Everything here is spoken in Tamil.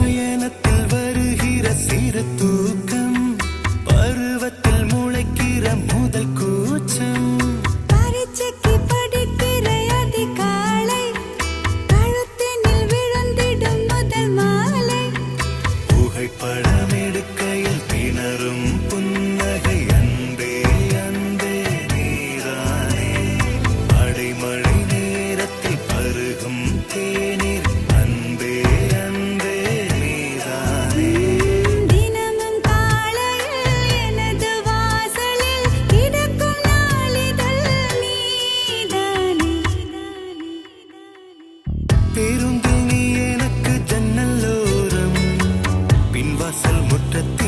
பயணத்தில் வருகிற சிறு தூக்கம், பருவத்தில் முளைக்கிற முதல் கூச்சம், பரீட்சைக்கு படிக்கிற அதிகாலை, கழுத்தினில் விழுந்திடும் முதல் மாலை, புகைப்படம் எடுக்கையில் திணறும் புன்னகை, அன்பே அன்பே நீதானே, அடைமழை நேரத்தில் பருகும் தேநீர், அன்பே அன்பே நீதானே. தினமும் காலையில் எனது வாசலில் கிடக்கும் நாளிதழ் நீதானே. பேருந்தில் நீ எனக்கு ஜன்னலோரம், பின்வாசல் முற்றத்தில்